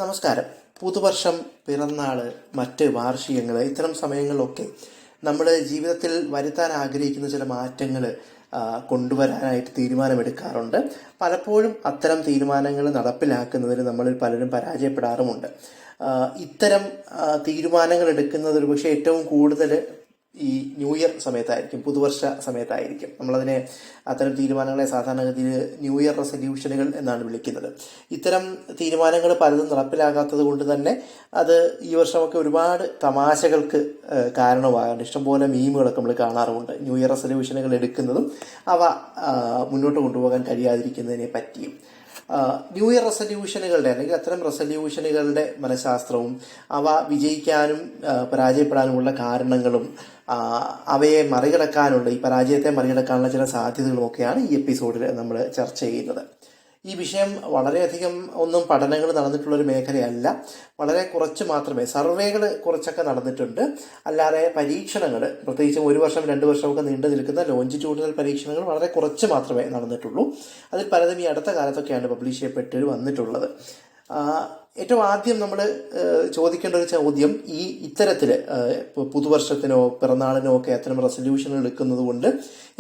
നമസ്കാരം. പുതുവർഷം, പിറന്നാൾ, മറ്റ് വാർഷികങ്ങൾ, ഇത്തരം സമയങ്ങളിലൊക്കെ നമ്മൾ ജീവിതത്തിൽ വരുത്താൻ ആഗ്രഹിക്കുന്ന ചില മാറ്റങ്ങൾ കൊണ്ടുവരാനായിട്ട് തീരുമാനമെടുക്കാറുണ്ട്. പലപ്പോഴും അത്തരം തീരുമാനങ്ങൾ നടപ്പിലാക്കുന്നതിന് നമ്മളിൽ പലരും പരാജയപ്പെടാറുമുണ്ട്. ഇത്തരം തീരുമാനങ്ങൾ എടുക്കുന്നത് ഒരുപക്ഷെ ഏറ്റവും കൂടുതൽ ഈ ന്യൂ ഇയർ സമയത്തായിരിക്കും, പുതുവർഷ സമയത്തായിരിക്കും. നമ്മളതിനെ അത്തരം തീരുമാനങ്ങളെ സാധാരണഗതിയിൽ ന്യൂ ഇയർ റെസല്യൂഷനുകൾ എന്നാണ് വിളിക്കുന്നത്. ഇത്തരം തീരുമാനങ്ങൾ പലതും നടപ്പിലാകാത്തത് കൊണ്ട് തന്നെ അത് ഈ വർഷമൊക്കെ ഒരുപാട് തമാശകൾക്ക് കാരണമാകാറുണ്ട്. ഇഷ്ടംപോലെ മീമുകളൊക്കെ നമ്മൾ കാണാറുമുണ്ട് ന്യൂ ഇയർ റെസല്യൂഷനുകൾ എടുക്കുന്നതും അവ മുന്നോട്ട് കൊണ്ടുപോകാൻ കഴിയാതിരിക്കുന്നതിനെ പറ്റിയും. ന്യൂ ഇയർ റെസല്യൂഷനുകളുടെ അല്ലെങ്കിൽ അത്തരം റെസല്യൂഷനുകളുടെ മനഃശാസ്ത്രവും അവ വിജയിക്കാനും പരാജയപ്പെടാനുമുള്ള കാരണങ്ങളും അവയെ മറികടക്കാനുള്ള, ഈ പരാജയത്തെ മറികടക്കാനുള്ള ചില സാധ്യതകളുമൊക്കെയാണ് ഈ എപ്പിസോഡിൽ നമ്മൾ ചർച്ച ചെയ്യുന്നത്. ഈ വിഷയം വളരെയധികം ഒന്നും പഠനങ്ങൾ നടന്നിട്ടുള്ളൊരു മേഖലയല്ല. വളരെ കുറച്ച് മാത്രമേ, സർവേകൾ കുറച്ചൊക്കെ നടന്നിട്ടുണ്ട്. അല്ലാതെ പരീക്ഷണങ്ങൾ, പ്രത്യേകിച്ചും 1 വർഷം 2 വർഷമൊക്കെ നീണ്ടു നിൽക്കുന്ന ലോഞ്ചിറ്റ്യൂഡിനൽ പരീക്ഷണങ്ങൾ വളരെ കുറച്ച് മാത്രമേ നടന്നിട്ടുള്ളൂ. അതിൽ പലതും ഈ അടുത്ത കാലത്തൊക്കെയാണ് പബ്ലിഷ് ചെയ്യപ്പെട്ട് വന്നിട്ടുള്ളത്. ഏറ്റവും ആദ്യം നമ്മൾ ചോദിക്കേണ്ട ഒരു ചോദ്യം, ഈ ഇത്തരത്തിൽ പുതുവർഷത്തിനോ പിറന്നാളിനോ ഒക്കെ അത്തരം റെസല്യൂഷനുകൾ എടുക്കുന്നത് കൊണ്ട്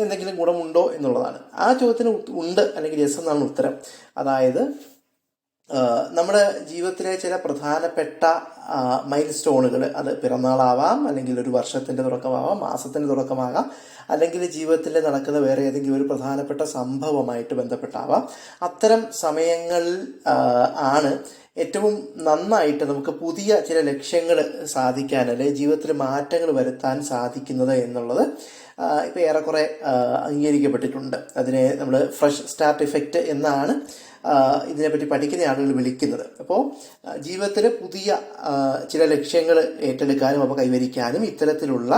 എന്തെങ്കിലും ഗുണമുണ്ടോ എന്നുള്ളതാണ്. ആ ചോദ്യത്തിന് ഉണ്ട് അല്ലെങ്കിൽ യെസ് എന്നാണ് ഉത്തരം. അതായത് നമ്മുടെ ജീവിതത്തിലെ ചില പ്രധാനപ്പെട്ട മൈൽ സ്റ്റോണുകൾ, അത് പിറന്നാളാവാം, അല്ലെങ്കിൽ ഒരു വർഷത്തിന്റെ തുടക്കമാവാം, മാസത്തിന്റെ തുടക്കമാകാം, അല്ലെങ്കിൽ ജീവിതത്തിൽ നടക്കുന്ന വേറെ ഏതെങ്കിലും ഒരു പ്രധാനപ്പെട്ട സംഭവമായിട്ട് ബന്ധപ്പെട്ടാവാം. അത്തരം സമയങ്ങളിൽ ആണ് ഏറ്റവും നന്നായിട്ട് നമുക്ക് പുതിയ ചില ലക്ഷ്യങ്ങൾ സാധിക്കാൻ, അല്ലെങ്കിൽ ജീവിതത്തിൽ മാറ്റങ്ങൾ വരുത്താൻ സാധിക്കുന്നത് എന്നുള്ളത് ഇപ്പം ഏറെക്കുറെ അംഗീകരിക്കപ്പെട്ടിട്ടുണ്ട്. അതിനെ നമ്മൾ ഫ്രഷ് സ്റ്റാർട്ട് ഇഫക്റ്റ് എന്നാണ് ഇതിനെപ്പറ്റി പഠിക്കുന്ന ആളുകൾ വിളിക്കുന്നത്. അപ്പോൾ ജീവിതത്തിൽ പുതിയ ചില ലക്ഷ്യങ്ങൾ ഏറ്റെടുക്കാനും അവ കൈവരിക്കാനും ഇത്തരത്തിലുള്ള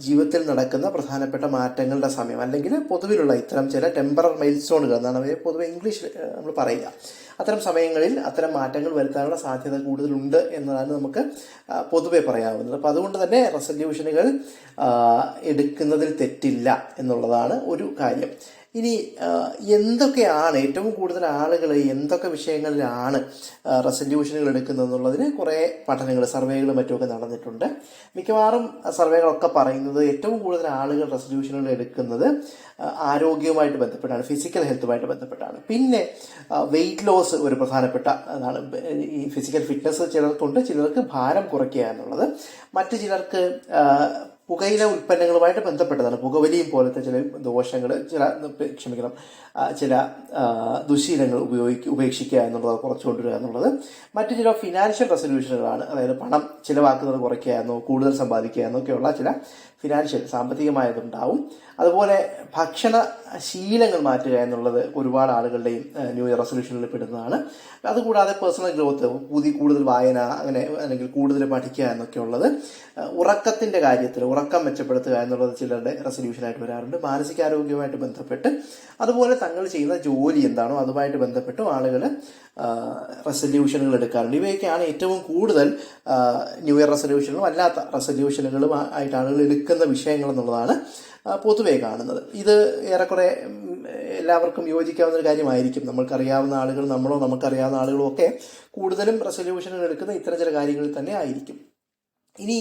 ജീവിതത്തിൽ നടക്കുന്ന പ്രധാനപ്പെട്ട മാറ്റങ്ങളുടെ സമയം, അല്ലെങ്കിൽ പൊതുവിലുള്ള ഇത്തരം ചില ടെമ്പറർ മൈൽ സ്റ്റോണുകൾ എന്നാണ് അവയെ പൊതുവെ ഇംഗ്ലീഷിൽ നമ്മൾ പറയുക. അത്തരം സമയങ്ങളിൽ അത്തരം മാറ്റങ്ങൾ വരുത്താനുള്ള സാധ്യത കൂടുതലുണ്ട് എന്നതാണ് നമുക്ക് പൊതുവെ പറയാവുന്നത്. അപ്പം അതുകൊണ്ട് തന്നെ റെസല്യൂഷനുകൾ എടുക്കുന്നതിൽ തെറ്റില്ല എന്നുള്ളതാണ് ഒരു കാര്യം. ഇനി എന്തൊക്കെയാണ് ഏറ്റവും കൂടുതൽ ആളുകൾ എന്തൊക്കെ വിഷയങ്ങളിലാണ് റെസല്യൂഷനുകൾ എടുക്കുന്നത് എന്നുള്ളതിന് കുറേ പഠനങ്ങൾ, സർവേകളും മറ്റുമൊക്കെ നടന്നിട്ടുണ്ട്. മിക്കവാറും സർവേകളൊക്കെ പറയുന്നത് ഏറ്റവും കൂടുതൽ ആളുകൾ റെസല്യൂഷനുകൾ എടുക്കുന്നത് ആരോഗ്യവുമായിട്ട് ബന്ധപ്പെട്ടാണ്, ഫിസിക്കൽ ഹെൽത്തുമായിട്ട് ബന്ധപ്പെട്ടാണ്. പിന്നെ വെയിറ്റ് ലോസ് ഒരു പ്രധാനപ്പെട്ട അതാണ്. ഈ ഫിസിക്കൽ ഫിറ്റ്നസ് ചിലർക്കുണ്ട്, ചിലർക്ക് ഭാരം കുറയ്ക്കുക എന്നുള്ളത്. മറ്റു ചിലർക്ക് പുകയില ഉൽപ്പന്നങ്ങളുമായിട്ട് ബന്ധപ്പെട്ടതാണ്. പുകവലിയും പോലത്തെ ചില ദോഷങ്ങൾ, ചില ദുശീലങ്ങൾ ഉപേക്ഷിക്കുക എന്നുള്ളത്, കുറച്ചു കൊണ്ടുവരിക എന്നുള്ളത്. മറ്റു ചില ഫിനാൻഷ്യൽ റെസല്യൂഷനുകളാണ്. അതായത് പണം ചിലവാക്കുന്നത് കുറയ്ക്കുക എന്നോ കൂടുതൽ സമ്പാദിക്കുക എന്നൊക്കെയുള്ള ചില ഫിനാൻഷ്യൽ, സാമ്പത്തികമായതുണ്ടാവും. അതുപോലെ ഭക്ഷണ ശീലങ്ങൾ മാറ്റുക എന്നുള്ളത് ഒരുപാട് ആളുകളുടെയും ന്യൂ ഇയർ റെസല്യൂഷനിൽ പെടുന്നതാണ്. അതുകൂടാതെ പേഴ്സണൽ ഗ്രോത്ത്, കൂടുതൽ വായന, അങ്ങനെ അല്ലെങ്കിൽ കൂടുതൽ പഠിക്കുക എന്നൊക്കെയുള്ളത്. ഉറക്കത്തിന്റെ കാര്യത്തിൽ ഉറക്കം മെച്ചപ്പെടുത്തുക എന്നുള്ളത് ചിലരുടെ റെസല്യൂഷനായിട്ട് വരാറുണ്ട്. മാനസികാരോഗ്യവുമായിട്ട് ബന്ധപ്പെട്ട്, അതുപോലെ തങ്ങൾ ചെയ്യുന്ന ജോലി എന്താണോ അതുമായിട്ട് ബന്ധപ്പെട്ടും ആളുകൾ റെസല്യൂഷനുകൾ എടുക്കാറുണ്ട്. ഇവയൊക്കെയാണ് ഏറ്റവും കൂടുതൽ ന്യൂ ഇയർ റെസല്യൂഷനുകളും അല്ലാത്ത റെസല്യൂഷനുകളും ആയിട്ട് ആളുകൾ എടുക്കുന്ന വിഷയങ്ങൾ എന്നുള്ളതാണ് പൊതുവെ കാണുന്നത്. ഇത് ഏറെക്കുറെ എല്ലാവർക്കും യോജിക്കാവുന്ന ഒരു കാര്യമായിരിക്കും. നമ്മൾക്കറിയാവുന്ന ആളുകൾ, നമ്മളോ നമുക്കറിയാവുന്ന ആളുകളോ ഒക്കെ കൂടുതലും റെസല്യൂഷനുകൾ എടുക്കുന്ന ഇത്തരം ചില കാര്യങ്ങളിൽ തന്നെ ആയിരിക്കും. ഇനി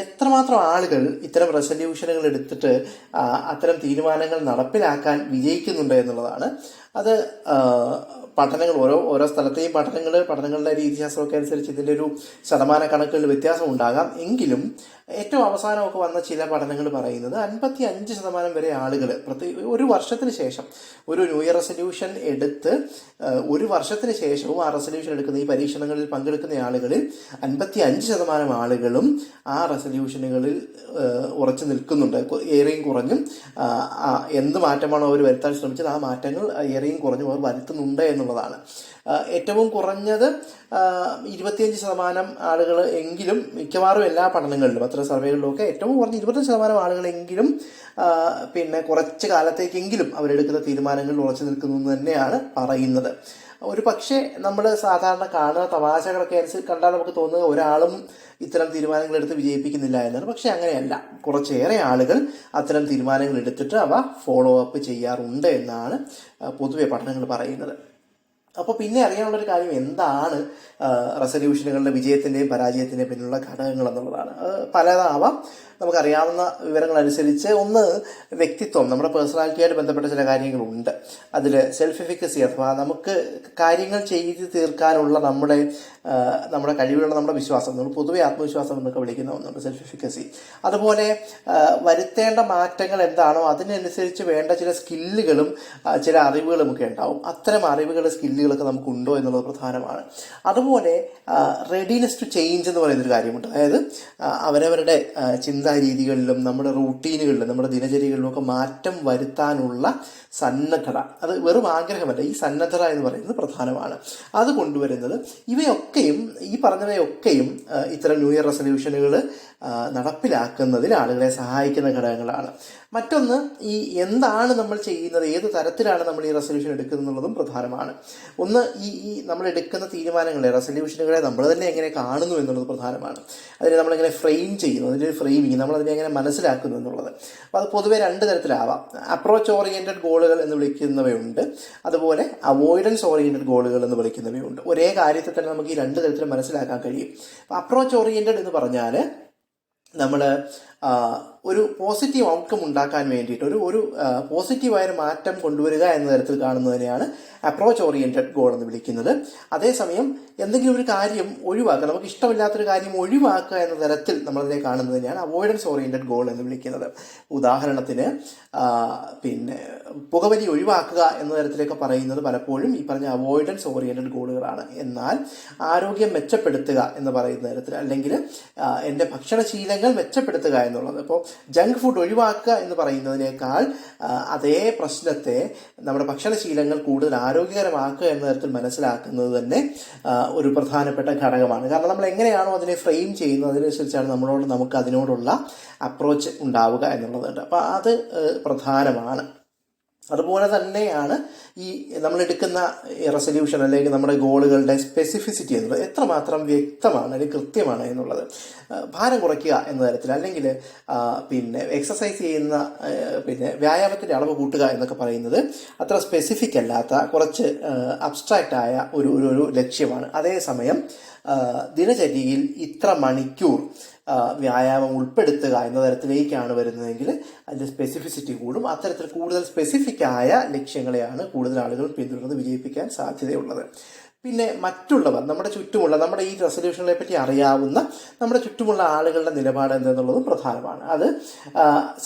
എത്രമാത്രം ആളുകൾ ഇത്തരം റെസല്യൂഷനുകൾ എടുത്തിട്ട് അത്തരം തീരുമാനങ്ങൾ നടപ്പിലാക്കാൻ വിജയിക്കുന്നുണ്ട് എന്നുള്ളതാണ്. അത് പഠനങ്ങൾ, ഓരോ സ്ഥലത്തെയും പഠനങ്ങളുടെ രീതിശാസ്ത്രമൊക്കെ അനുസരിച്ച് ഇതിൻ്റെ ഒരു ശതമാന കണക്കുകളിൽ വ്യത്യാസം ഉണ്ടാകാം. എങ്കിലും ഏറ്റവും അവസാനമൊക്കെ വന്ന ചില പഠനങ്ങൾ പറയുന്നത് 55% വരെ ആളുകൾ ഒരു വർഷത്തിന് ശേഷം ഒരു ന്യൂ ഇയർ റെസല്യൂഷൻ എടുത്ത് 1 വർഷത്തിന് ശേഷവും ആ റെസല്യൂഷൻ എടുക്കുന്ന, ഈ പരീക്ഷണങ്ങളിൽ പങ്കെടുക്കുന്ന ആളുകളിൽ 55% ആളുകളും ആ റെസല്യൂഷനുകളിൽ ഉറച്ചു നിൽക്കുന്നുണ്ട്. ഏറെയും കുറഞ്ഞും എന്ത് മാറ്റമാണോ അവർ വരുത്താൻ ശ്രമിച്ചത് ആ മാറ്റങ്ങൾ ഏറെയും കുറഞ്ഞും അവർ വരുത്തുന്നുണ്ട് എന്നുള്ളതാണ്. ഏറ്റവും കുറഞ്ഞത് 25% ആളുകൾ എങ്കിലും, മിക്കവാറും എല്ലാ പഠനങ്ങളിലും അത്ര സർവേകളിലുമൊക്കെ ഏറ്റവും കുറഞ്ഞ 25% ആളുകളെങ്കിലും പിന്നെ കുറച്ച് കാലത്തേക്കെങ്കിലും അവരെടുക്കുന്ന തീരുമാനങ്ങളിൽ ഉറച്ചു നിൽക്കുന്നു എന്ന് തന്നെയാണ് പറയുന്നത്. ഒരു പക്ഷേ നമ്മൾ സാധാരണ കാണുന്ന തമാശകളൊക്കെ അനുസരിച്ച് കണ്ടാൽ നമുക്ക് തോന്നുന്നത് ഒരാളും ഇത്തരം തീരുമാനങ്ങൾ എടുത്ത് വിജയിപ്പിക്കുന്നില്ല എന്നാണ്. പക്ഷെ അങ്ങനെയല്ല. കുറച്ചേറെ ആളുകൾ അത്തരം തീരുമാനങ്ങൾ എടുത്തിട്ട് അവ ഫോളോ അപ്പ് ചെയ്യാറുണ്ട് എന്നാണ് പൊതുവെ പഠനങ്ങൾ പറയുന്നത്. അപ്പോൾ പിന്നെ അറിയാനുള്ളൊരു കാര്യം എന്താണ് റെസൊല്യൂഷനുകളുടെ വിജയത്തിൻ്റെയും പരാജയത്തിൻ്റെയും പിന്നിലുള്ള ഘടകങ്ങൾ എന്നുള്ളതാണ്. പലതാവാം. നമുക്കറിയാവുന്ന വിവരങ്ങൾ അനുസരിച്ച് ഒന്ന് വ്യക്തിത്വം, നമ്മുടെ പേഴ്സണാലിറ്റിയായിട്ട് ബന്ധപ്പെട്ട ചില കാര്യങ്ങളുണ്ട്. അതിൽ സെൽഫ് എഫിക്കസി അഥവാ നമുക്ക് കാര്യങ്ങൾ ചെയ്ത് തീർക്കാനുള്ള നമ്മുടെ കഴിവിലുള്ള നമ്മുടെ വിശ്വാസം, നമ്മൾ പൊതുവെ ആത്മവിശ്വാസം എന്നൊക്കെ വിളിക്കുന്ന ഒന്നുണ്ട് സെൽഫ് എഫിക്കസി. അതുപോലെ വരുത്തേണ്ട മാറ്റങ്ങൾ എന്താണോ അതിനനുസരിച്ച് വേണ്ട ചില സ്കില്ലുകളും ചില അറിവുകളും ഒക്കെ ഉണ്ടാവും. അത്തരം അറിവുകൾ സ്കില്ലുകളൊക്കെ നമുക്കുണ്ടോ എന്നുള്ളത് പ്രധാനമാണ്. അതുപോലെ റെഡിനെസ് ടു ചേഞ്ച് എന്ന് പറയുന്നൊരു കാര്യമുണ്ട്. അതായത് അവരവരുടെ ചിന്താരീതികളിലും നമ്മുടെ റൂട്ടീനുകളിലും നമ്മുടെ ദിനചര്യകളിലും ഒക്കെ മാറ്റം വരുത്താനുള്ള സന്നദ്ധത. അത് വെറും ആഗ്രഹമല്ല, ഈ സന്നദ്ധത എന്ന് പറയുന്നത് പ്രധാനമാണ്. അത് കൊണ്ടുവരുന്നത് ഈ പറഞ്ഞവയൊക്കെയും ഇത്തരം ന്യൂ ഇയർ റെസൊല്യൂഷനുകൾ നടപ്പിലാക്കുന്നതിൽ ആളുകളെ സഹായിക്കുന്ന ഘടകങ്ങളാണ്. മറ്റൊന്ന്, ഈ എന്താണ് നമ്മൾ ചെയ്യുന്നത്, ഏത് തരത്തിലാണ് നമ്മൾ ഈ റെസൊല്യൂഷൻ എടുക്കുന്നതും പ്രധാനമാണ്. ഒന്ന്, ഈ നമ്മൾ എടുക്കുന്ന തീരുമാനങ്ങളെ, റെസൊല്യൂഷനുകളെ നമ്മൾ തന്നെ എങ്ങനെ കാണുന്നു എന്നുള്ളത് പ്രധാനമാണ്. അതിനെ നമ്മളെങ്ങനെ ഫ്രെയിം ചെയ്യുന്നു, അതിൻ്റെ ഫ്രെയിമിങ്, നമ്മളതിനെ എങ്ങനെ മനസ്സിലാക്കുന്നു എന്നുള്ളത്. അപ്പോൾ അത് പൊതുവെ രണ്ട് തരത്തിലാവാം. അപ്രോച്ച് ഓറിയന്റഡ് ഗോളുകൾ എന്ന് വിളിക്കുന്നവയുണ്ട്, അതുപോലെ അവോയ്ഡൻസ് ഓറിയന്റഡ് ഗോളുകൾ എന്ന് വിളിക്കുന്നവയുണ്ട്. ഒരേ കാര്യത്തെ തന്നെ നമുക്ക് ഈ രണ്ട് തരത്തിൽ മനസ്സിലാക്കാൻ കഴിയും. അപ്പോൾ അപ്രോച്ച് ഓറിയന്റഡ് എന്ന് പറഞ്ഞാൽ നമ്മൾ ഒരു പോസിറ്റീവ് ഔട്ട്കം ഉണ്ടാക്കാൻ വേണ്ടിയിട്ട് ഒരു പോസിറ്റീവായൊരു മാറ്റം കൊണ്ടുവരിക എന്ന തരത്തിൽ കാണുന്നതിനെയാണ് അപ്രോച്ച് ഓറിയന്റഡ് ഗോൾ എന്ന് വിളിക്കുന്നത്. അതേസമയം എന്തെങ്കിലും ഒരു കാര്യം ഒഴിവാക്കുക, നമുക്ക് ഇഷ്ടമില്ലാത്തൊരു കാര്യം ഒഴിവാക്കുക എന്ന തരത്തിൽ നമ്മളതിനെ കാണുന്നതിനെയാണ് അവോയ്ഡൻസ് ഓറിയന്റഡ് ഗോൾ എന്ന് വിളിക്കുന്നത്. ഉദാഹരണത്തിന് പുകവലി ഒഴിവാക്കുക എന്ന തരത്തിലൊക്കെ പറയുന്നത് പലപ്പോഴും ഈ പറഞ്ഞ അവോയ്ഡൻസ് ഓറിയന്റഡ് ഗോളുകളാണ്. എന്നാൽ ആരോഗ്യം മെച്ചപ്പെടുത്തുക എന്ന് പറയുന്ന തരത്തിൽ, അല്ലെങ്കിൽ എൻ്റെ ഭക്ഷണശീലങ്ങൾ മെച്ചപ്പെടുത്തുക എന്നുള്ളത്, ഇപ്പോൾ ജങ്ക് ഫുഡ് ഒഴിവാക്കുക എന്ന് പറയുന്നതിനേക്കാൾ അതേ പ്രശ്നത്തെ നമ്മുടെ ഭക്ഷണശീലങ്ങൾ കൂടുതൽ ആരോഗ്യകരമാക്കുക എന്ന തരത്തിൽ മനസ്സിലാക്കുന്നത് തന്നെ ഒരു പ്രധാനപ്പെട്ട ഘടകമാണ്. കാരണം നമ്മൾ എങ്ങനെയാണോ അതിനെ ഫ്രെയിം ചെയ്യുന്നത് അതിനനുസരിച്ചാണ് നമുക്ക് അതിനോടുള്ള അപ്രോച്ച് ഉണ്ടാവുക എന്നുള്ളതുണ്ട്. അപ്പോൾ അത് പ്രധാനമാണ്. അതുപോലെ തന്നെയാണ് ഈ നമ്മളെടുക്കുന്ന റെസൊല്യൂഷൻ അല്ലെങ്കിൽ നമ്മുടെ ഗോളുകളുടെ സ്പെസിഫിസിറ്റി എന്നുള്ളത് എത്രമാത്രം വ്യക്തമാണ് അല്ലെങ്കിൽ കൃത്യമാണ് എന്നുള്ളത്. ഭാരം കുറയ്ക്കുക എന്ന തരത്തിൽ, അല്ലെങ്കിൽ എക്സസൈസ് ചെയ്യുന്ന വ്യായാമത്തിൻ്റെ അളവ് കൂട്ടുക എന്നൊക്കെ പറയുന്നത് അത്ര സ്പെസിഫിക് അല്ലാത്ത കുറച്ച് അബ്സ്ട്രാക്റ്റ് ആയ ഒരു ലക്ഷ്യമാണ്. അതേസമയം ദിനചര്യയിൽ ഇത്ര മണിക്കൂർ വ്യായാമം ഉൾപ്പെടുത്തുക എന്ന തരത്തിലേക്കാണ് വരുന്നതെങ്കിൽ അതിൻ്റെ സ്പെസിഫിസിറ്റി കൂടും. അത്തരത്തിൽ കൂടുതൽ സ്പെസിഫിക് ആയ ലക്ഷ്യങ്ങളെയാണ് കൂടുതൽ ആളുകൾ പിന്തുടർന്ന് വിജയിപ്പിക്കാൻ സാധ്യതയുള്ളത്. പിന്നെ മറ്റുള്ളവർ, നമ്മുടെ ചുറ്റുമുള്ള, നമ്മുടെ ഈ റെസൊല്യൂഷനുകളെ പറ്റി അറിയാവുന്ന നമ്മുടെ ചുറ്റുമുള്ള ആളുകളുടെ നിലപാട് എന്തെന്നുള്ളതും പ്രധാനമാണ്. അത്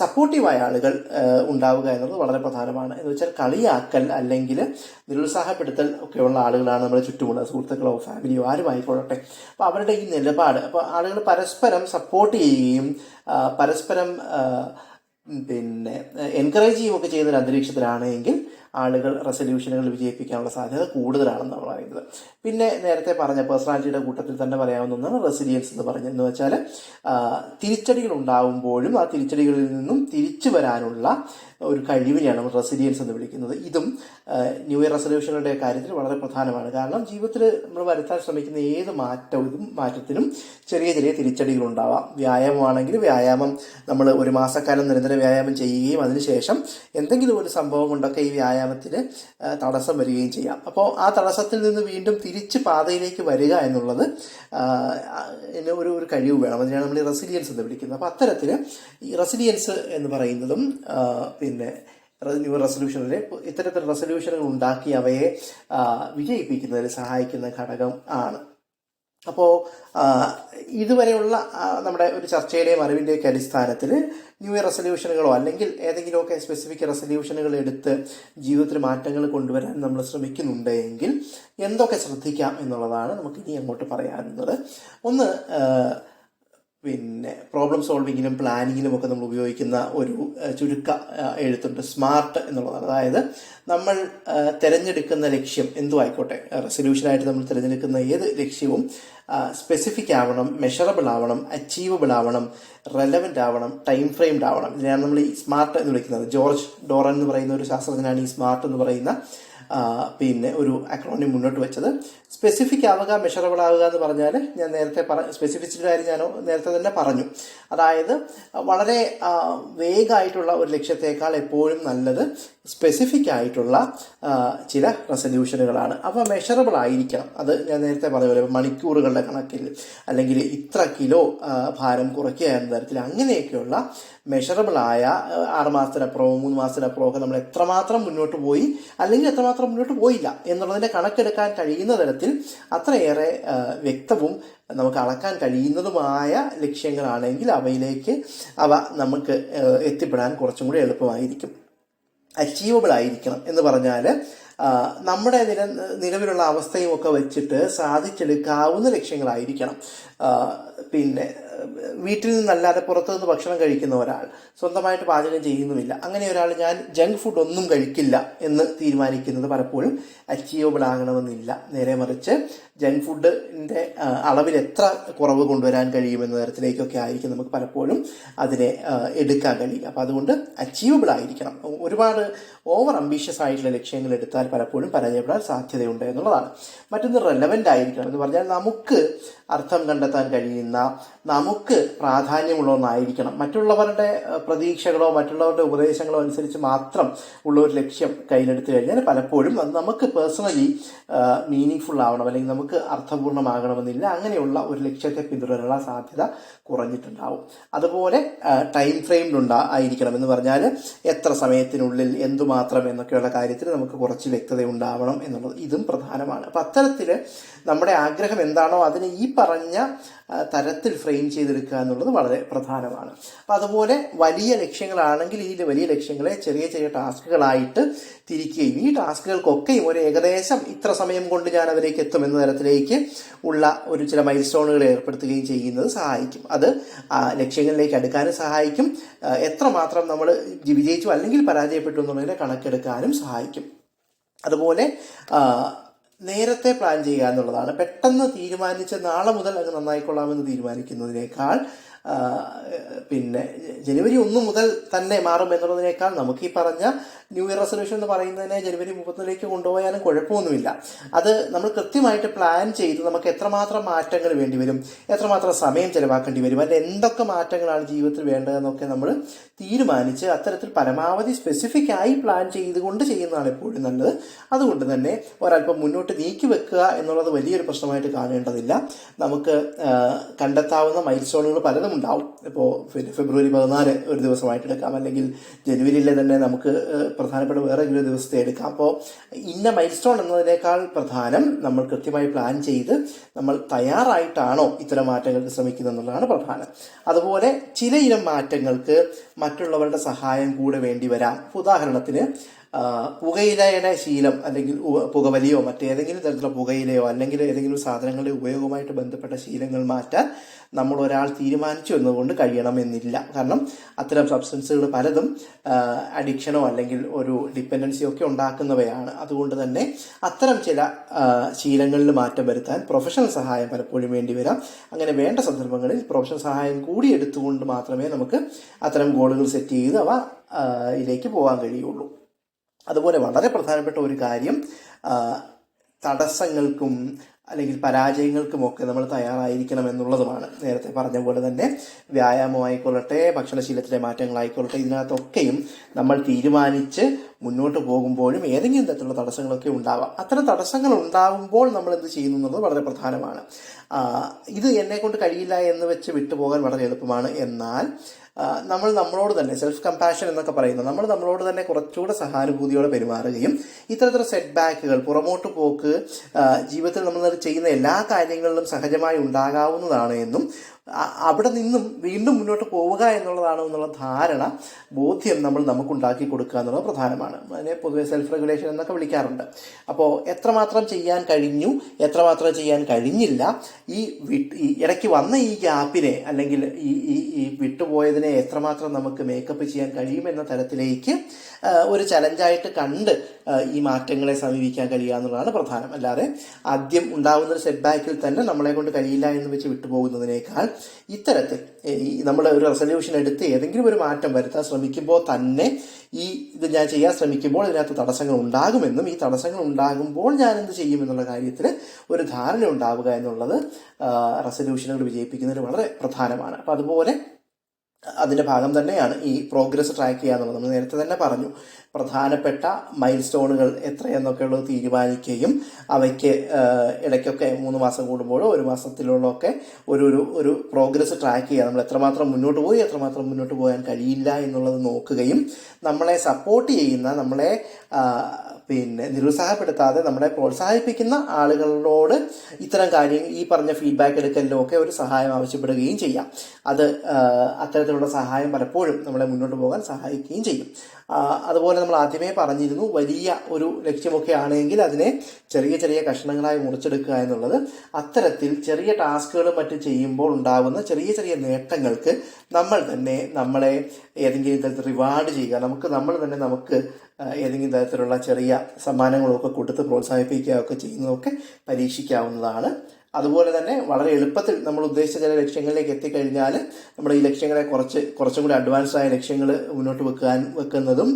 സപ്പോർട്ടീവായ ആളുകൾ ഉണ്ടാവുക എന്നുള്ളത് വളരെ പ്രധാനമാണ്. എന്ന് വെച്ചാൽ കളിയാക്കൽ അല്ലെങ്കിൽ നിരുത്സാഹപ്പെടുത്തൽ ഒക്കെയുള്ള ആളുകളാണ് നമ്മുടെ ചുറ്റുമുള്ള സുഹൃത്തുക്കളോ ഫാമിലിയോ ആരും ആയിക്കൊള്ളട്ടെ. അപ്പോൾ അവരുടെ ഈ നിലപാട്, അപ്പോൾ ആളുകൾ പരസ്പരം സപ്പോർട്ട് ചെയ്യുകയും പരസ്പരം എൻകറേജ് ചെയ്യുകയൊക്കെ ചെയ്യുന്നൊരു അന്തരീക്ഷത്തിലാണെങ്കിൽ ആളുകൾ റെസൊല്യൂഷനുകൾ വിജയിപ്പിക്കാനുള്ള സാധ്യത കൂടുതലാണെന്നാണ് പറയുന്നത്. പിന്നെ നേരത്തെ പറഞ്ഞ പേഴ്സണാലിറ്റിയുടെ കൂട്ടത്തിൽ തന്നെ പറയാവുന്ന ഒന്നാണ് റെസിലിയൻസ് എന്ന് പറഞ്ഞതെന്ന് വെച്ചാൽ തിരിച്ചടികൾ ഉണ്ടാവുമ്പോഴും ആ തിരിച്ചടികളിൽ നിന്നും തിരിച്ചു വരാനുള്ള ഒരു കഴിവിനെയാണ് നമ്മൾ റെസിലിയൻസ് എന്ന് വിളിക്കുന്നത്. ഇതും ന്യൂ ഇയർ റെസൊല്യൂഷനുകളുടെ കാര്യത്തിൽ വളരെ പ്രധാനമാണ്. കാരണം ജീവിതത്തിൽ നമ്മൾ വരുത്താൻ ശ്രമിക്കുന്ന ഏത് മാറ്റത്തിനും ചെറിയ ചെറിയ തിരിച്ചടികൾ ഉണ്ടാവാം. വ്യായാമമാണെങ്കിൽ വ്യായാമം നമ്മൾ ഒരു മാസക്കാലം നിരന്തരം വ്യായാമം ചെയ്യുകയും അതിനുശേഷം എന്തെങ്കിലും ഒരു സംഭവം കൊണ്ടൊക്കെ ഈ വ്യായാമത്തിന് തടസ്സം വരികയും ചെയ്യാം. അപ്പോൾ ആ തടസ്സത്തിൽ നിന്ന് വീണ്ടും തിരിച്ച് പാതയിലേക്ക് വരിക എന്നുള്ളത് ഒരു കഴിവ് വേണം. അതിനാണ് നമ്മൾ ഈ റെസിലിയൻസ് എന്ന് വിളിക്കുന്നത്. അപ്പോൾ അത്തരത്തിൽ ഈ റെസിലിയൻസ് എന്ന് പറയുന്നതും ന്യൂ റെസൊല്യൂഷനിലെ ഇത്തരത്തിൽ റെസൊല്യൂഷനുകൾ ഉണ്ടാക്കി അവയെ വിജയിപ്പിക്കുന്നതിന് സഹായിക്കുന്ന ഘടകം ആണ്. അപ്പോൾ ഇതുവരെയുള്ള നമ്മുടെ ഒരു ചർച്ചയുടെയും അറിവിൻ്റെയൊക്കെ അടിസ്ഥാനത്തിൽ ന്യൂ ഇയർ റെസൊല്യൂഷനുകളോ അല്ലെങ്കിൽ ഏതെങ്കിലുമൊക്കെ സ്പെസിഫിക് റെസൊല്യൂഷനുകൾ എടുത്ത് ജീവിതത്തിൽ മാറ്റങ്ങൾ കൊണ്ടുവരാൻ നമ്മൾ ശ്രമിക്കുന്നുണ്ടെങ്കിൽ എന്തൊക്കെ ശ്രദ്ധിക്കാം എന്നുള്ളതാണ് നമുക്ക് ഇനി അങ്ങോട്ട് പറയാനുള്ളത്. ഒന്ന്, പ്രോബ്ലം സോൾവിങ്ങിനും പ്ലാനിങ്ങിനും ഒക്കെ നമ്മൾ ഉപയോഗിക്കുന്ന ഒരു ചുരുക്ക എഴുത്തുണ്ട്, സ്മാർട്ട് എന്നുള്ളതാണ്. അതായത് നമ്മൾ തിരഞ്ഞെടുക്കുന്ന ലക്ഷ്യം എന്തു ആയിക്കോട്ടെ, റെസൊല്യൂഷനായിട്ട് നമ്മൾ തിരഞ്ഞെടുക്കുന്ന ഏത് ലക്ഷ്യവും സ്പെസിഫിക് ആവണം, മെഷറബിൾ ആവണം, അച്ചീവബിൾ ആവണം, റെലവൻ്റ് ആവണം, ടൈം ഫ്രെയിംഡ് ആവണം. ഇതിനാണ് നമ്മൾ ഈ സ്മാർട്ട് എന്ന് വിളിക്കുന്നത്. ജോർജ് ഡോറൻ എന്ന് പറയുന്ന ഒരു ശാസ്ത്രജ്ഞനാണ് ഈ സ്മാർട്ട് എന്ന് പറയുന്ന ഒരു അക്രോണിം മുന്നോട്ട് വെച്ചത്. സ്പെസിഫിക് ആവുക, മെഷറബിൾ ആവുക എന്ന് പറഞ്ഞാൽ ഞാൻ നേരത്തെ സ്പെസിഫിസിറ്റി കാര്യം ഞാൻ നേരത്തെ തന്നെ പറഞ്ഞു. അതായത് വളരെ വേഗമായിട്ടുള്ള ഒരു ലക്ഷ്യത്തേക്കാൾ എപ്പോഴും നല്ലത് സ്പെസിഫിക് ആയിട്ടുള്ള ചില റെസൊല്യൂഷനുകളാണ്. അപ്പോൾ മെഷറബിൾ ആയിരിക്കണം. അത് ഞാൻ നേരത്തെ പറഞ്ഞ മണിക്കൂറുകളുടെ കണക്കിൽ അല്ലെങ്കിൽ ഇത്ര കിലോ ഭാരം കുറയ്ക്കുക എന്ന തരത്തിൽ അങ്ങനെയൊക്കെയുള്ള മെഷറബിളായ 6 മാസത്തിനപ്പുറമോ 3 മാസത്തിനപ്പുറമോ ഒക്കെ നമ്മൾ എത്രമാത്രം മുന്നോട്ട് പോയി അല്ലെങ്കിൽ എത്രമാത്രം മുന്നോട്ട് പോയില്ല എന്നുള്ളതിൻ്റെ കണക്കെടുക്കാൻ കഴിയുന്ന തരത്തിൽ അത്രയേറെ വ്യക്തവും നമുക്ക് അളക്കാൻ കഴിയുന്നതുമായ ലക്ഷ്യങ്ങളാണെങ്കിൽ അവ നമുക്ക് എത്തിപ്പെടാൻ കുറച്ചും കൂടി എളുപ്പമായിരിക്കും. അച്ചീവബിൾ ആയിരിക്കണം എന്ന് പറഞ്ഞാൽ നമ്മുടെ നിലവിലുള്ള അവസ്ഥയും ഒക്കെ വെച്ചിട്ട് സാധിച്ചെടുക്കാവുന്ന ലക്ഷ്യങ്ങളായിരിക്കണം. പിന്നെ വീട്ടിൽ നിന്നല്ലാതെ പുറത്തുനിന്ന് ഭക്ഷണം കഴിക്കുന്ന ഒരാൾ, സ്വന്തമായിട്ട് പാചകം ചെയ്യുന്നുമില്ല, അങ്ങനെ ഒരാൾ ഞാൻ ജങ്ക് ഫുഡ് ഒന്നും കഴിക്കില്ല എന്ന് തീരുമാനിക്കുന്നത് പലപ്പോഴും അച്ചീവബിൾ ആകണമെന്നില്ല. നേരെ മറിച്ച് ജങ്ക് ഫുഡിൻ്റെ അളവിൽ എത്ര കുറവ് കൊണ്ടുവരാൻ കഴിയുമെന്ന തരത്തിലേക്കൊക്കെ ആയിരിക്കും നമുക്ക് പലപ്പോഴും അതിനെ എടുക്കാൻ കഴിയുക. അപ്പം അതുകൊണ്ട് അച്ചീവബിൾ ആയിരിക്കണം. ഒരുപാട് ഓവർ അംബീഷ്യസ് ആയിട്ടുള്ള ലക്ഷ്യങ്ങൾ എടുത്താൽ പലപ്പോഴും പരാജയപ്പെടാൻ സാധ്യതയുണ്ട് എന്നുള്ളതാണ്. മറ്റൊന്ന് റെലവൻ്റ് ആയിരിക്കണം എന്ന് പറഞ്ഞാൽ നമുക്ക് അർത്ഥം കണ്ടെത്താൻ കഴിയുന്ന, നമുക്ക് പ്രാധാന്യമുള്ള ഒന്നായിരിക്കണം. മറ്റുള്ളവരുടെ പ്രതീക്ഷകളോ മറ്റുള്ളവരുടെ ഉപദേശങ്ങളോ അനുസരിച്ച് മാത്രം ഉള്ള ഒരു ലക്ഷ്യം കയ്യിലെടുത്തു കഴിഞ്ഞാൽ പലപ്പോഴും അത് നമുക്ക് പേഴ്സണലി മീനിങ് ഫുൾ ആവണം അല്ലെങ്കിൽ നമുക്ക് അർത്ഥപൂർണ്ണമാകണമെന്നില്ല. അങ്ങനെയുള്ള ഒരു ലക്ഷ്യത്തെ പിന്തുടരാനുള്ള സാധ്യത കുറഞ്ഞിട്ടുണ്ടാവും. അതുപോലെ ടൈം ഫ്രെയിമിലുണ്ടായിരിക്കണം എന്ന് പറഞ്ഞാൽ എത്ര സമയത്തിനുള്ളിൽ എന്തുമാത്രം എന്നൊക്കെയുള്ള കാര്യത്തിൽ നമുക്ക് കുറച്ച് വ്യക്തത ഉണ്ടാവണം എന്നുള്ളത് ഇതും പ്രധാനമാണ്. അപ്പം അത്തരത്തിൽ നമ്മുടെ ആഗ്രഹം എന്താണോ അതിനെ ഈ പറഞ്ഞ തരത്തിൽ ഫ്രെയിം ചെയ്തെടുക്കുക എന്നുള്ളത് വളരെ പ്രധാനമാണ്. അപ്പം അതുപോലെ വലിയ ലക്ഷ്യങ്ങളാണെങ്കിൽ ഈ വലിയ ലക്ഷ്യങ്ങളെ ചെറിയ ചെറിയ ടാസ്കുകളായിട്ട് തിരിക്കുകയും ഈ ടാസ്കുകൾക്കൊക്കെയും ഒരു ഏകദേശം ഇത്ര സമയം കൊണ്ട് ഞാൻ അതിലേക്ക് എത്തുമെന്ന തരത്തിലേക്ക് ഉള്ള ഒരു ചില മൈൽ സ്റ്റോണുകൾ ഏർപ്പെടുത്തുകയും ചെയ്യുന്നത് സഹായിക്കും. അത് ലക്ഷ്യങ്ങളിലേക്ക് അടുക്കാനും സഹായിക്കും. എത്രമാത്രം നമ്മൾ വിജയിച്ചു അല്ലെങ്കിൽ പരാജയപ്പെട്ടു എന്നുള്ളതിനെ കണക്കെടുക്കാനും സഹായിക്കും. അതുപോലെ നേരത്തെ പ്ലാൻ ചെയ്യുക എന്നുള്ളതാണ്. പെട്ടെന്ന് തീരുമാനിച്ച് നാളെ മുതൽ അത് നന്നായിക്കൊള്ളാമെന്ന് തീരുമാനിക്കുന്നതിനേക്കാൾ പിന്നെ ജനുവരി 1 മുതൽ തന്നെ മാറും എന്നുള്ളതിനേക്കാൾ നമുക്ക് ഈ പറഞ്ഞ ന്യൂ ഇയർ റെസൊല്യൂഷൻ എന്ന് പറയുന്നതിനെ ജനുവരി 30 കൊണ്ടുപോയാലും കുഴപ്പമൊന്നുമില്ല. അത് നമ്മൾ കൃത്യമായിട്ട് പ്ലാൻ ചെയ്ത് നമുക്ക് എത്രമാത്രം മാറ്റങ്ങൾ വേണ്ടി വരും, എത്രമാത്രം സമയം ചെലവാക്കേണ്ടി വരും, അതിൽ എന്തൊക്കെ മാറ്റങ്ങളാണ് ജീവിതത്തിൽ വേണ്ടതെന്നൊക്കെ നമ്മൾ തീരുമാനിച്ച് അത്തരത്തിൽ പരമാവധി സ്പെസിഫിക് ആയി പ്ലാൻ ചെയ്തുകൊണ്ട് ചെയ്യുന്നതാണ് എപ്പോഴും നല്ലത്. അതുകൊണ്ട് തന്നെ ഒരല്പം മുന്നോട്ട് നീക്കി വെക്കുക എന്നുള്ളത് വലിയൊരു പ്രശ്നമായിട്ട് കാണേണ്ടതില്ല. നമുക്ക് കണ്ടെത്താവുന്ന മൈൽ സ്റ്റോണുകൾ പലതും ഉണ്ടാവും. ഇപ്പോൾ ഫെബ്രുവരി 14 ഒരു ദിവസമായിട്ട് എടുക്കാം, അല്ലെങ്കിൽ ജനുവരിയിലെ തന്നെ നമുക്ക് പ്രധാനപ്പെട്ട വേറെ ഒരു ദിവസത്തെ എടുക്കാം. അപ്പോൾ ഇന്ന മൈൽ സ്റ്റോൺ എന്നതിനേക്കാൾ പ്രധാനം നമ്മൾ കൃത്യമായി പ്ലാൻ ചെയ്ത് നമ്മൾ തയ്യാറായിട്ടാണോ ഇത്തരം മാറ്റങ്ങൾക്ക് ശ്രമിക്കുന്നത് എന്നുള്ളതാണ് പ്രധാനം. അതുപോലെ ചിലയിനം മാറ്റങ്ങൾക്ക് മറ്റുള്ളവരുടെ സഹായം കൂടെ വേണ്ടി വരാം. ഉദാഹരണത്തിന് പുകയിലയുടെ ശീലം അല്ലെങ്കിൽ പുകവലിയോ മറ്റേതെങ്കിലും തരത്തിലുള്ള പുകയിലയോ അല്ലെങ്കിൽ ഏതെങ്കിലും സാധനങ്ങളുടെ ഉപയോഗവുമായിട്ട് ബന്ധപ്പെട്ട ശീലങ്ങൾ മാറ്റാൻ നമ്മൾ ഒരാൾ തീരുമാനിച്ചു എന്നതുകൊണ്ട് കഴിയണമെന്നില്ല. കാരണം അത്തരം സബ്സ്റ്റൻസുകൾ പലതും അഡിക്ഷനോ അല്ലെങ്കിൽ ഒരു ഡിപ്പെൻഡൻസിയോ ഒക്കെ ഉണ്ടാക്കുന്നവയാണ്. അതുകൊണ്ട് തന്നെ അത്തരം ചില ശീലങ്ങളിൽ മാറ്റം വരുത്താൻ പ്രൊഫഷണൽ സഹായം പലപ്പോഴും വേണ്ടി വരാം. അങ്ങനെ വേണ്ട സന്ദർഭങ്ങളിൽ പ്രൊഫഷണൽ സഹായം കൂടി എടുത്തുകൊണ്ട് മാത്രമേ നമുക്ക് അത്തരം ഗോളുകൾ സെറ്റ് ചെയ്ത് അവ ഇതിലേക്ക് പോകാൻ കഴിയുള്ളൂ. അതുപോലെ വളരെ പ്രധാനപ്പെട്ട ഒരു കാര്യം തടസ്സങ്ങൾക്കും അല്ലെങ്കിൽ പരാജയങ്ങൾക്കുമൊക്കെ നമ്മൾ തയ്യാറായിരിക്കണം എന്നുള്ളതുമാണ്. നേരത്തെ പറഞ്ഞ പോലെ തന്നെ വ്യായാമമായിക്കൊള്ളട്ടെ, ഭക്ഷണശീലത്തിലെ മാറ്റങ്ങളായിക്കൊള്ളട്ടെ, ഇതിനകത്തൊക്കെയും നമ്മൾ തീരുമാനിച്ച് മുന്നോട്ട് പോകുമ്പോഴും ഏതെങ്കിലും തരത്തിലുള്ള തടസ്സങ്ങളൊക്കെ ഉണ്ടാവാം. അത്തരം തടസ്സങ്ങൾ ഉണ്ടാകുമ്പോൾ നമ്മൾ എന്ത് ചെയ്യുന്നു എന്നുള്ളത് വളരെ പ്രധാനമാണ്. ഇത് എന്നെക്കൊണ്ട് കഴിയില്ല എന്ന് വെച്ച് വിട്ടുപോകാൻ വളരെ എളുപ്പമാണ്. എന്നാൽ നമ്മൾ നമ്മളോട് തന്നെ സെൽഫ് കമ്പാഷൻ എന്നൊക്കെ പറയുന്നത്, നമ്മൾ നമ്മളോട് തന്നെ കുറച്ചുകൂടെ സഹാനുഭൂതിയോടെ പെരുമാറുകയും ഇത്തരത്തിലുള്ള സെറ്റ് ബാക്കുകൾ, പുറമോട്ട് പോക്ക് ജീവിതത്തിൽ നമ്മൾ ചെയ്യുന്ന എല്ലാ കാര്യങ്ങളിലും സഹജമായി ഉണ്ടാകാവുന്നതാണ് എന്നും അവിടെ നിന്നും വീണ്ടും മുന്നോട്ട് പോവുക എന്നുള്ളതാണ് എന്നുള്ള ധാരണ, ബോധ്യം നമ്മൾ നമുക്കുണ്ടാക്കി കൊടുക്കുക എന്നുള്ളത് പ്രധാനമാണ്. അതിനെ പൊതുവെ സെൽഫ് റെഗുലേഷൻ എന്നൊക്കെ വിളിക്കാറുണ്ട്. അപ്പോൾ എത്രമാത്രം ചെയ്യാൻ കഴിഞ്ഞു, എത്രമാത്രം ചെയ്യാൻ കഴിഞ്ഞില്ല, ഈ ഇടയ്ക്ക് വന്ന ഈ ഗ്യാപ്പിനെ അല്ലെങ്കിൽ ഈ വിട്ടുപോയതിനെ എത്രമാത്രം നമുക്ക് മേക്കപ്പ് ചെയ്യാൻ കഴിയുമെന്ന തരത്തിലേക്ക് ഒരു ചലഞ്ചായിട്ട് കണ്ട് ഈ മാറ്റങ്ങളെ സമീപിക്കാൻ കഴിയുക എന്നുള്ളതാണ് പ്രധാനം. അല്ലാതെ ആദ്യം ഉണ്ടാകുന്ന ഒരു സെറ്റ് ബാക്കിൽ തന്നെ നമ്മളെ കൊണ്ട് കഴിയില്ല എന്ന് വെച്ച് വിട്ടുപോകുന്നതിനേക്കാൾ ഇത്തരത്തിൽ നമ്മൾ ഒരു റെസൊല്യൂഷൻ എടുത്ത് ഏതെങ്കിലും ഒരു മാറ്റം വരുത്താൻ ശ്രമിക്കുമ്പോൾ തന്നെ ഇത് ഞാൻ ചെയ്യാൻ ശ്രമിക്കുമ്പോൾ ഇതിനകത്ത് തടസ്സങ്ങൾ ഉണ്ടാകുമെന്നും ഈ തടസ്സങ്ങൾ ഉണ്ടാകുമ്പോൾ ഞാൻ എന്ത് ചെയ്യുമെന്നുള്ള കാര്യത്തിൽ ഒരു ധാരണ ഉണ്ടാവുക എന്നുള്ളത് റെസൊല്യൂഷനുകൾ വിജയിപ്പിക്കുന്നതിന് വളരെ പ്രധാനമാണ്. അപ്പം അതുപോലെ അതിൻ്റെ ഭാഗം തന്നെയാണ് ഈ പ്രോഗ്രസ് ട്രാക്ക് ചെയ്യുക എന്നുള്ളത്. നമ്മൾ നേരത്തെ തന്നെ പറഞ്ഞു, പ്രധാനപ്പെട്ട മൈൽ സ്റ്റോണുകൾ എത്രയെന്നൊക്കെ ഉള്ളത് തീരുമാനിക്കുകയും അവയ്ക്ക് ഇടയ്ക്കൊക്കെ 3 മാസം കൂടുമ്പോഴോ 1 മാസത്തിലുള്ളൊക്കെ ഒരു പ്രോഗ്രസ് ട്രാക്ക് ചെയ്യുക. നമ്മൾ എത്രമാത്രം മുന്നോട്ട് പോയി എത്രമാത്രം മുന്നോട്ട് പോകാൻ കഴിയില്ല എന്നുള്ളത് നോക്കുകയും നമ്മളെ സപ്പോർട്ട് ചെയ്യുന്ന, നമ്മളെ നിരുത്സാഹപ്പെടുത്താതെ നമ്മളെ പ്രോത്സാഹിപ്പിക്കുന്ന ആളുകളോട് ഇത്തരം കാര്യങ്ങൾ, ഈ പറഞ്ഞ ഫീഡ്ബാക്ക് എടുക്കലിലും ഒക്കെ ഒരു സഹായം ആവശ്യപ്പെടുകയും ചെയ്യാം. അത് അത്തരത്തിലുള്ള സഹായം പലപ്പോഴും നമ്മളെ മുന്നോട്ട് പോകാൻ സഹായിക്കുകയും ചെയ്യും. അതുപോലെ നമ്മൾ ആദ്യമേ പറഞ്ഞിരുന്നു, വലിയ ഒരു ലക്ഷ്യമൊക്കെ ആണെങ്കിൽ അതിനെ ചെറിയ ചെറിയ കഷ്ണങ്ങളായി മുറിച്ചെടുക്കുക എന്നുള്ളത്. അത്തരത്തിൽ ചെറിയ ടാസ്കുകളും മറ്റും ചെയ്യുമ്പോൾ ഉണ്ടാകുന്ന ചെറിയ ചെറിയ നേട്ടങ്ങൾക്ക് നമ്മൾ തന്നെ നമ്മളെ ഏതെങ്കിലും തരത്തിൽ റിവാർഡ് ചെയ്യുക, നമ്മൾ തന്നെ നമുക്ക് ഏതെങ്കിലും തരത്തിലുള്ള ചെറിയ സമ്മാനങ്ങളൊക്കെ കൊടുത്ത് പ്രോത്സാഹിപ്പിക്കുകയൊക്കെ ചെയ്യുന്നതൊക്കെ പരീക്ഷിക്കാവുന്നതാണ്. അതുപോലെ തന്നെ വളരെ എളുപ്പത്തിൽ നമ്മൾ ഉദ്ദേശിച്ച ചില ലക്ഷ്യങ്ങളിലേക്ക് എത്തിക്കഴിഞ്ഞാൽ നമ്മുടെ ഈ ലക്ഷ്യങ്ങളെ കുറച്ചും കൂടി അഡ്വാൻസ്ഡ് ആയ ലക്ഷ്യങ്ങൾ മുന്നോട്ട് വെക്കുന്നതും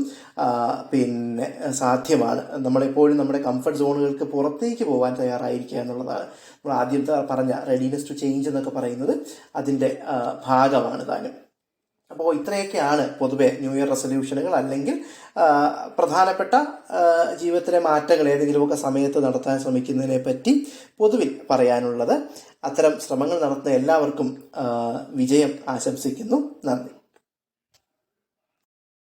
സാധ്യമാണ്. നമ്മളെപ്പോഴും നമ്മുടെ കംഫർട്ട് സോണുകൾക്ക് പുറത്തേക്ക് പോകാൻ തയ്യാറായിരിക്കുക എന്നുള്ളതാണ്. നമ്മൾ ആദ്യത്തെ പറഞ്ഞ റെഡിനെസ് ടു ചേഞ്ച് എന്നൊക്കെ പറയുന്നത് അതിൻ്റെ ഭാഗമാണ് താനും. അപ്പോൾ ഇത്രയൊക്കെയാണ് പൊതുവെ ന്യൂ ഇയർ റെസൊല്യൂഷനുകൾ അല്ലെങ്കിൽ പ്രധാനപ്പെട്ട ജീവിതത്തിലെ മാറ്റങ്ങൾ ഏതെങ്കിലുമൊക്കെ സമയത്ത് നടത്താൻ ശ്രമിക്കുന്നതിനെ പറ്റി പൊതുവിൽ പറയാനുള്ളത്. അത്തരം ശ്രമങ്ങൾ നടത്തുന്ന എല്ലാവർക്കും വിജയം ആശംസിക്കുന്നു. നന്ദി.